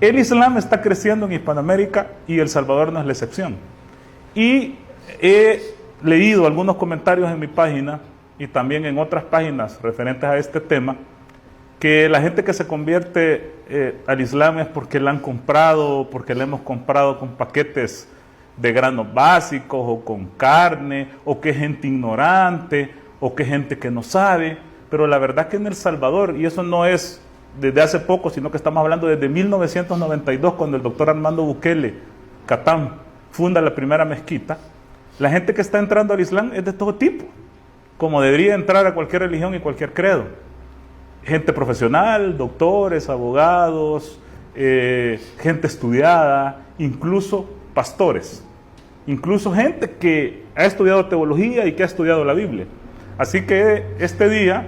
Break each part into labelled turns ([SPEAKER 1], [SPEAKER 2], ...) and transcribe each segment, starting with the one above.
[SPEAKER 1] El Islam está creciendo en Hispanoamérica y El Salvador no es la excepción. Y he leído algunos comentarios en mi página y también en otras páginas referentes a este tema, que la gente que se convierte al Islam es porque la han comprado, porque la hemos comprado con paquetes de granos básicos o con carne, o que es gente ignorante, o que es gente que no sabe. Pero la verdad que en El Salvador, y eso no es desde hace poco, sino que estamos hablando desde 1992, cuando el doctor Armando Bukele Catán funda la primera mezquita, la gente que está entrando al Islam es de todo tipo, como debería entrar a cualquier religión y cualquier credo. Gente profesional, doctores, abogados, gente estudiada, incluso pastores, incluso gente que ha estudiado teología y que ha estudiado la Biblia. Así que este día,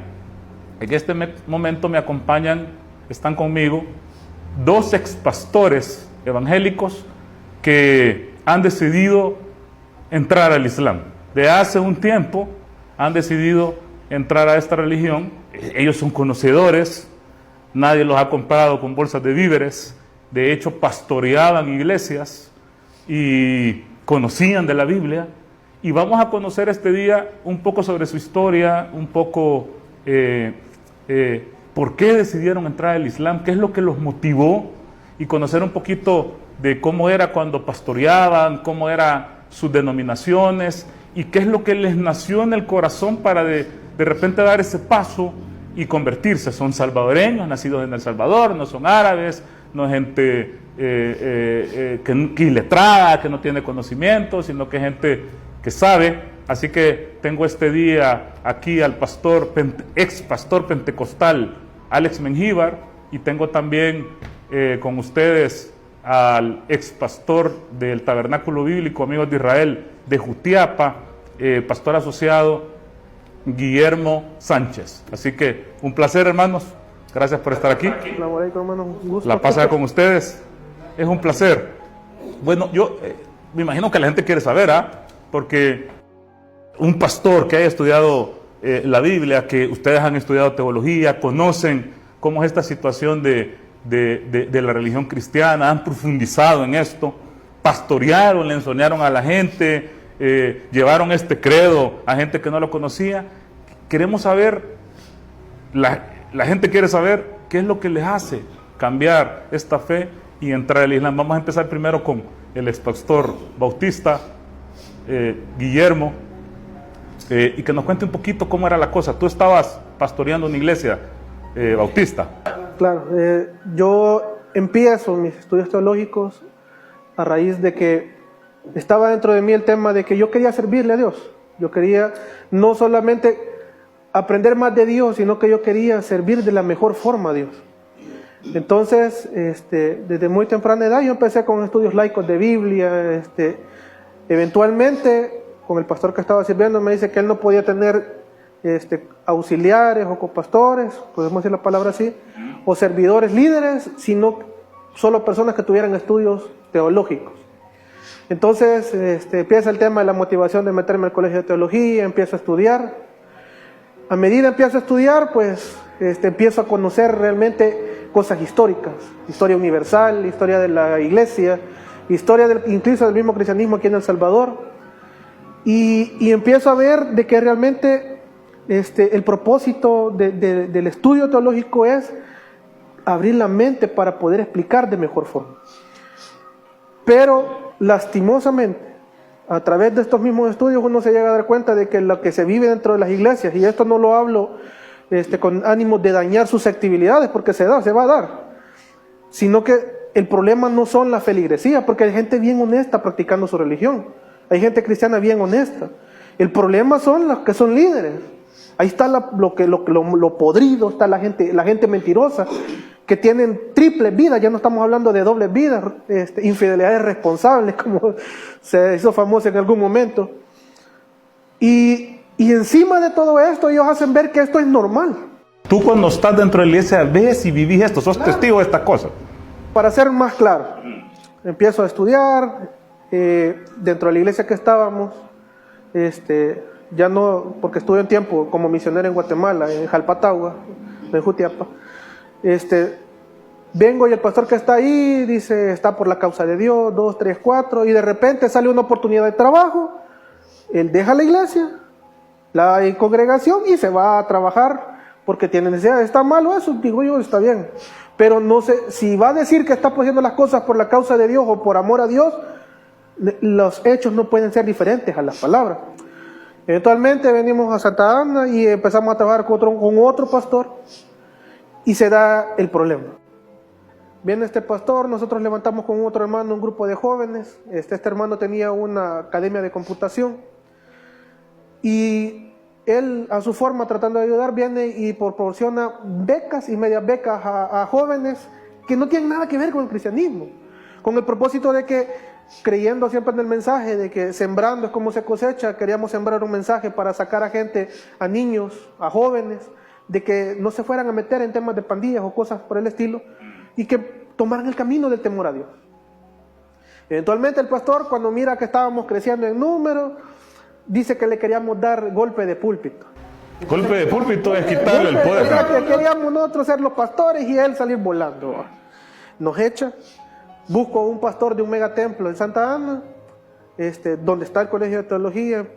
[SPEAKER 1] en este momento me acompañan, están conmigo, 2 expastores evangélicos que han decidido entrar al Islam. De hace un tiempo han decidido entrar a esta religión. Ellos son conocedores, nadie los ha comprado con bolsas de víveres, de hecho pastoreaban iglesias y conocían de la Biblia, y vamos a conocer este día un poco sobre su historia, un poco por qué decidieron entrar al Islam, qué es lo que los motivó, y conocer un poquito de cómo era cuando pastoreaban, cómo eran sus denominaciones, y qué es lo que les nació en el corazón para de repente dar ese paso y convertirse. Son salvadoreños, nacidos en El Salvador, no son árabes, no es gente que iletrada, que no tiene conocimiento, sino que es gente que sabe. Así que tengo este día aquí al pastor, ex pastor pentecostal Alex Mengíbar, y tengo también con ustedes al ex pastor del Tabernáculo Bíblico Amigos de Israel de Jutiapa, pastor asociado Guillermo Sánchez. Así que un placer, hermanos, gracias por estar aquí. La paz con ustedes, es un placer. Bueno, yo me imagino que la gente quiere saber, porque un pastor que haya estudiado la Biblia, que ustedes han estudiado teología, conocen cómo es esta situación de la religión cristiana, han profundizado en esto, pastorearon, le enseñaron a la gente, llevaron este credo a gente que no lo conocía. Queremos saber, la gente quiere saber qué es lo que les hace cambiar esta fe y entrar al Islam. Vamos a empezar primero con el expastor bautista Guillermo, y que nos cuente un poquito cómo era la cosa. Tú estabas pastoreando una iglesia bautista.
[SPEAKER 2] Claro, yo empiezo mis estudios teológicos a raíz de que estaba dentro de mí el tema de que yo quería servirle a Dios. Yo quería no solamente aprender más de Dios, sino que yo quería servir de la mejor forma a Dios. Entonces, desde muy temprana edad yo empecé con estudios laicos de Biblia. Eventualmente, con el pastor que estaba sirviendo, me dice que él no podía tener auxiliares o copastores, podemos decir la palabra así, o servidores líderes, sino solo personas que tuvieran estudios teológicos. Entonces empieza el tema de la motivación de meterme al colegio de teología, empiezo a estudiar. A medida empiezo a estudiar, pues empiezo a conocer realmente cosas históricas, historia universal, historia de la iglesia, historia incluso del mismo cristianismo aquí en El Salvador, y empiezo a ver de que realmente el propósito del estudio teológico es abrir la mente para poder explicar de mejor forma. Pero lastimosamente, a través de estos mismos estudios uno se llega a dar cuenta de que lo que se vive dentro de las iglesias, y esto no lo hablo con ánimo de dañar susceptibilidades, porque se va a dar, sino que el problema no son la feligresía, porque hay gente bien honesta practicando su religión, hay gente cristiana bien honesta. El problema son los que son líderes. Ahí está lo podrido, está la gente mentirosa, que tienen triple vida. Ya no estamos hablando de doble vida, infidelidades responsables, como se hizo famoso en algún momento. Y encima de todo esto, ellos hacen ver que esto es normal.
[SPEAKER 1] Tú, cuando estás dentro de la iglesia, ves y vivís esto, sos testigo de esta cosa.
[SPEAKER 2] Para ser más claro, empiezo a estudiar dentro de la iglesia que estábamos. Ya no, porque estuve un tiempo como misionero en Guatemala, en Jalpatagua, en Jutiapa. vengo y el pastor que está ahí dice, está por la causa de Dios, 2, 3, 4, y de repente sale una oportunidad de trabajo, él deja la iglesia, la congregación y se va a trabajar porque tiene necesidad. ¿Está malo eso? Digo yo, está bien. Pero no sé, si va a decir que está haciendo las cosas por la causa de Dios o por amor a Dios, los hechos no pueden ser diferentes a las palabras. Eventualmente venimos a Santa Ana y empezamos a trabajar con otro pastor y se da el problema. Viene este pastor, nosotros levantamos con otro hermano un grupo de jóvenes. Este hermano tenía una academia de computación y él, a su forma, tratando de ayudar, viene y proporciona becas y medias becas a jóvenes que no tienen nada que ver con el cristianismo, con el propósito de que, creyendo siempre en el mensaje de que sembrando es como se cosecha, queríamos sembrar un mensaje para sacar a gente, a niños, a jóvenes, de que no se fueran a meter en temas de pandillas o cosas por el estilo, y que tomaran el camino del temor a Dios. Eventualmente el pastor, cuando mira que estábamos creciendo en número, dice que le queríamos dar golpe de púlpito.
[SPEAKER 1] Golpe de púlpito es quitarle el poder.
[SPEAKER 2] Que queríamos nosotros ser los pastores y él salir volando. Nos echa. Busco un pastor de un megatemplo en Santa Ana, donde está el colegio de teología.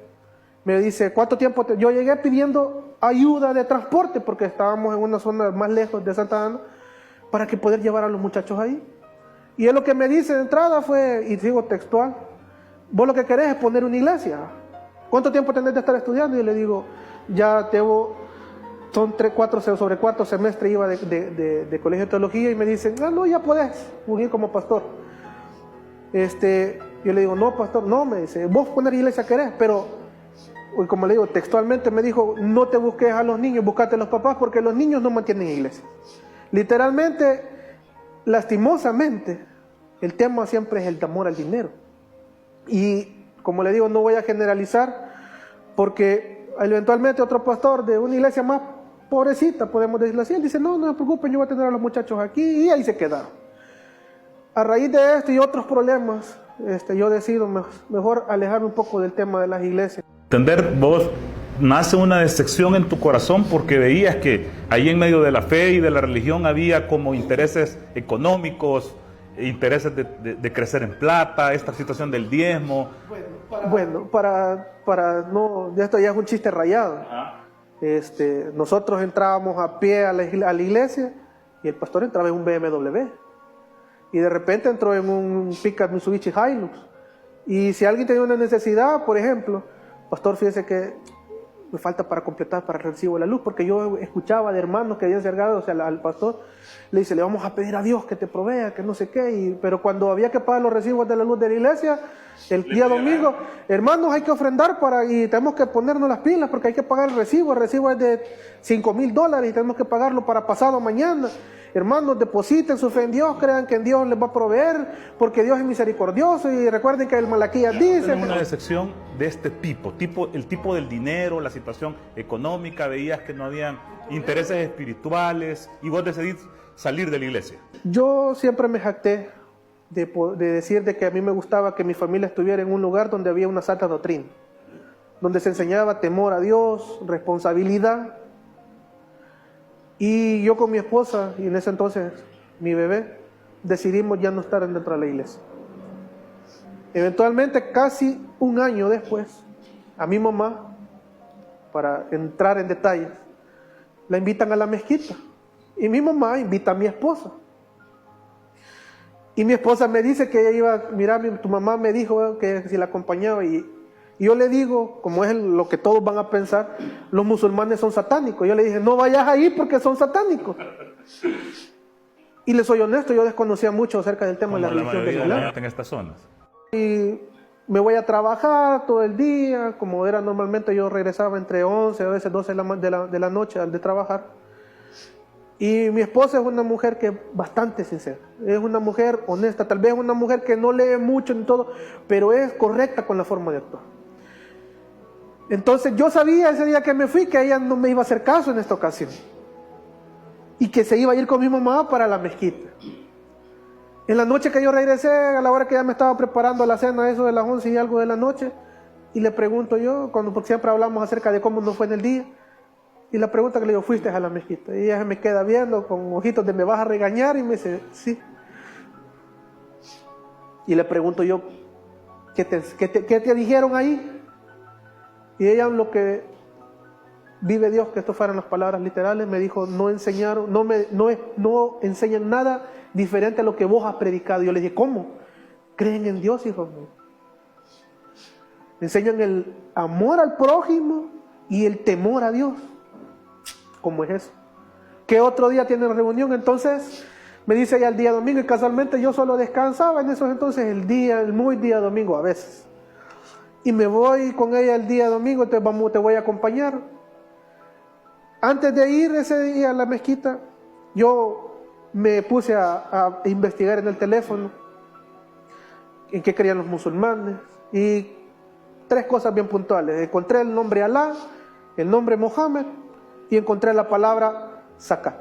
[SPEAKER 2] Me dice, ¿cuánto tiempo? Yo llegué pidiendo ayuda de transporte porque estábamos en una zona más lejos de Santa Ana para que poder llevar a los muchachos ahí. Y él lo que me dice de entrada fue, y sigo textual, vos lo que querés es poner una iglesia. ¿Cuánto tiempo tenés de estar estudiando? Y le digo, ya son 4 sobre 4 semestres iba de colegio de teología, y me dicen, no, ya podés unir como pastor. Yo le digo, no, pastor, no, me dice, vos poner iglesia querés, pero, como le digo, textualmente me dijo, no te busques a los niños, buscate a los papás, porque los niños no mantienen iglesia. Literalmente, lastimosamente, el tema siempre es el temor al dinero. Y, como le digo, no voy a generalizar, porque eventualmente otro pastor de una iglesia más pobrecita, podemos decirlo así, él dice, no se preocupen, yo voy a tener a los muchachos aquí, y ahí se quedaron. A raíz de esto y otros problemas, yo decido mejor alejarme un poco del tema de las iglesias.
[SPEAKER 1] Entender, vos, nace una decepción en tu corazón porque veías que ahí en medio de la fe y de la religión había como intereses económicos, intereses de crecer en plata, esta situación del diezmo.
[SPEAKER 2] Para no, esto ya es un chiste rayado. Nosotros entrábamos a pie a la iglesia y el pastor entraba en un BMW y de repente entró en un pickup Mitsubishi Hilux, y si alguien tenía una necesidad, por ejemplo, pastor, fíjese que me falta para completar para el recibo de la luz, porque yo escuchaba de hermanos que habían cerrado, al pastor le dice, le vamos a pedir a Dios que te provea, que no sé qué, pero cuando había que pagar los recibos de la luz de la iglesia, el día domingo, hermanos, hay que ofrendar y tenemos que ponernos las pilas porque hay que pagar el recibo es de $5,000 y tenemos que pagarlo para pasado mañana. Hermanos, depositen su fe en Dios, crean que en Dios les va a proveer, porque Dios es misericordioso, y recuerden que el Malaquías dice...
[SPEAKER 1] Una decepción de este el tipo del dinero, la situación económica, veías que no habían intereses espirituales, y vos decidís salir de la iglesia.
[SPEAKER 2] Yo siempre me jacté de decir de que a mí me gustaba que mi familia estuviera en un lugar donde había una santa doctrina, donde se enseñaba temor a Dios, responsabilidad. Y yo con mi esposa, y en ese entonces mi bebé, decidimos ya no estar dentro de la iglesia. Eventualmente, casi un año después, a mi mamá, para entrar en detalles, la invitan a la mezquita. Y mi mamá invita a mi esposa. Y mi esposa me dice que ella iba, mira, tu mamá me dijo que si la acompañaba, y yo le digo, como es lo que todos van a pensar, los musulmanes son satánicos. Yo le dije, no vayas ahí porque son satánicos. Y les soy honesto, yo desconocía mucho acerca del tema de la religión del Islam.
[SPEAKER 1] En estas zonas.
[SPEAKER 2] Y me voy a trabajar todo el día, como era normalmente, yo regresaba entre 11, a veces 12 de la noche al de trabajar. Y mi esposa es una mujer que es bastante sincera, es una mujer honesta, tal vez es una mujer que no lee mucho en todo, pero es correcta con la forma de actuar. Entonces yo sabía ese día que me fui que ella no me iba a hacer caso en esta ocasión, y que se iba a ir con mi mamá para la mezquita. En la noche que yo regresé, a la hora que ya me estaba preparando la cena, eso de las 11 y algo de la noche, y le pregunto yo, porque siempre hablamos acerca de cómo nos fue en el día, Y la pregunta que le digo, ¿fuiste a la mezquita? Y ella se me queda viendo con ojitos de me vas a regañar y me dice, sí. Y le pregunto yo, ¿qué te dijeron ahí? Y ella, en lo que vive Dios, que esto fueran las palabras literales, me dijo, no enseñaron, no enseñan nada diferente a lo que vos has predicado. Y yo le dije, ¿cómo? Creen en Dios, hijos míos. Enseñan el amor al prójimo y el temor a Dios. ¿Cómo es eso? ¿Qué otro día tienen reunión? Entonces me dice ella el día domingo, y casualmente yo solo descansaba en esos entonces el muy día domingo a veces. Y me voy con ella el día domingo, entonces te voy a acompañar. Antes de ir ese día a la mezquita, yo me puse a investigar en el teléfono en qué creían los musulmanes, y 3 cosas bien puntuales. Encontré el nombre Alá, el nombre Mohammed, y encontré la palabra zakat.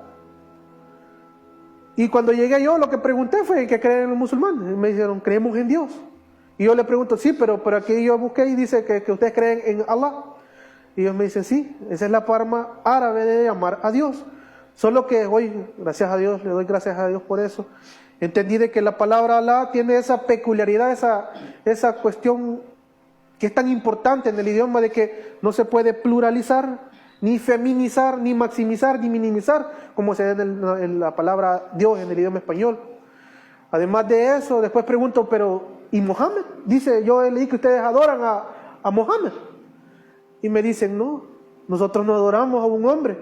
[SPEAKER 2] Y cuando llegué yo, lo que pregunté fue ¿qué creen los musulmanes? Y me dijeron, creemos en Dios. Y yo le pregunto, sí, pero aquí yo busqué y dice que ustedes creen en Allah. Y ellos me dicen, sí, esa es la forma árabe de llamar a Dios. Solo que hoy, gracias a Dios, le doy gracias a Dios por eso, entendí de que la palabra Allah tiene esa peculiaridad, esa cuestión que es tan importante en el idioma, de que no se puede pluralizar, ni feminizar, ni maximizar, ni minimizar, como se ve en la palabra Dios en el idioma español. Además de eso, después pregunto, pero ¿y Mohammed? Dice, yo leí que ustedes adoran a Mohammed. Y me dicen, no, nosotros no adoramos a un hombre,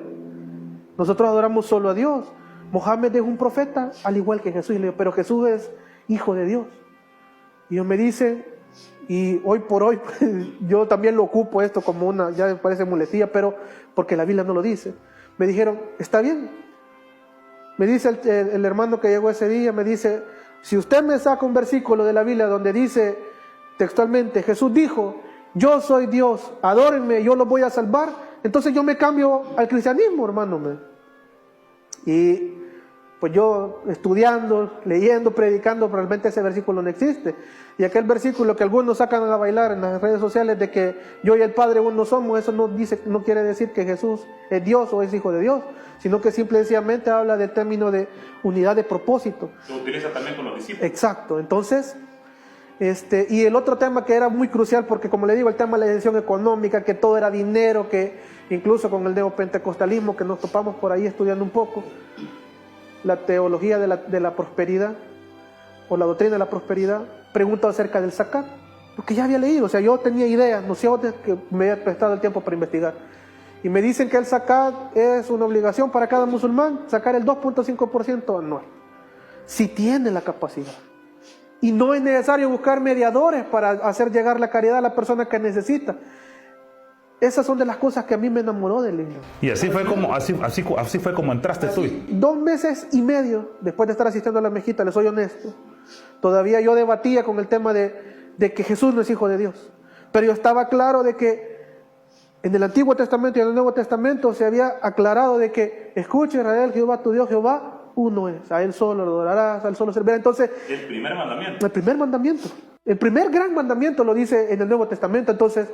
[SPEAKER 2] nosotros adoramos solo a Dios. Mohammed es un profeta al igual que Jesús. Y le digo, pero Jesús es hijo de Dios. Y ellos me dicen, y hoy por hoy yo también lo ocupo esto como ya me parece muletilla, pero porque la Biblia no lo dice. Me dijeron, está bien. Me dice el hermano que llegó ese día, me dice, si usted me saca un versículo de la Biblia donde dice textualmente, Jesús dijo, yo soy Dios, adórenme, yo los voy a salvar, entonces yo me cambio al cristianismo, hermano. Y pues yo estudiando, leyendo, predicando, probablemente ese versículo no existe. Y aquel versículo que algunos sacan a bailar en las redes sociales de que yo y el Padre uno somos, eso no quiere decir que Jesús es Dios o es hijo de Dios, sino que simple y sencillamente habla del término de unidad de propósito.
[SPEAKER 1] Lo utiliza también con los discípulos.
[SPEAKER 2] Exacto. Entonces, y el otro tema que era muy crucial, porque como le digo, el tema de la decisión económica, que todo era dinero, que incluso con el neopentecostalismo que nos topamos por ahí estudiando un poco, la teología de la prosperidad, o la doctrina de la prosperidad, pregunta acerca del zakat, porque ya había leído, o sea, yo tenía ideas, nociones que me había prestado el tiempo para investigar. Y me dicen que el zakat es una obligación para cada musulmán, sacar el 2.5% anual, si tiene la capacidad. Y no es necesario buscar mediadores para hacer llegar la caridad a la persona que necesita. Esas son de las cosas que a mí me enamoró del libro.
[SPEAKER 1] Y así fue como entraste tú.
[SPEAKER 2] 2 meses y medio después de estar asistiendo a la mezquita, les soy honesto, todavía yo debatía con el tema de que Jesús no es hijo de Dios. Pero yo estaba claro de que en el Antiguo Testamento y en el Nuevo Testamento se había aclarado de que, escucha Israel, Jehová tu Dios, Jehová uno es, a él solo lo adorarás, a él solo servirás. Entonces,
[SPEAKER 1] el primer mandamiento.
[SPEAKER 2] El primer mandamiento, el primer gran mandamiento lo dice en el Nuevo Testamento. Entonces,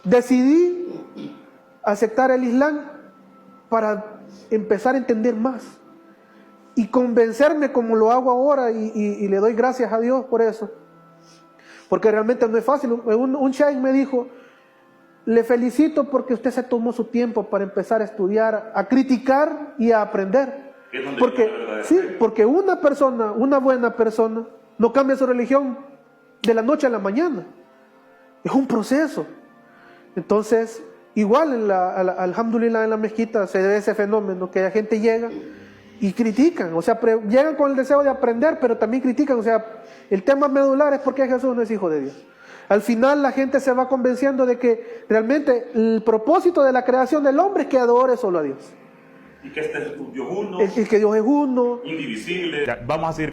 [SPEAKER 2] decidí aceptar el Islam para empezar a entender más y convencerme como lo hago ahora, y le doy gracias a Dios por eso, porque realmente no es fácil. Un sheikh me dijo, le felicito porque usted se tomó su tiempo para empezar a estudiar, a criticar y a aprender. Porque una persona, una buena persona, no cambia su religión de la noche a la mañana. Es un proceso. Entonces, igual alhamdulillah en la mezquita se ve ese fenómeno, que la gente llega y critican, o sea, llegan con el deseo de aprender, pero también critican. O sea, el tema medular es por qué Jesús no es hijo de Dios. Al final la gente se va convenciendo de que realmente el propósito de la creación del hombre es que adore solo a Dios.
[SPEAKER 1] Y que este es Dios uno.
[SPEAKER 2] Y que Dios es uno.
[SPEAKER 1] Indivisible. Ya, vamos a seguir.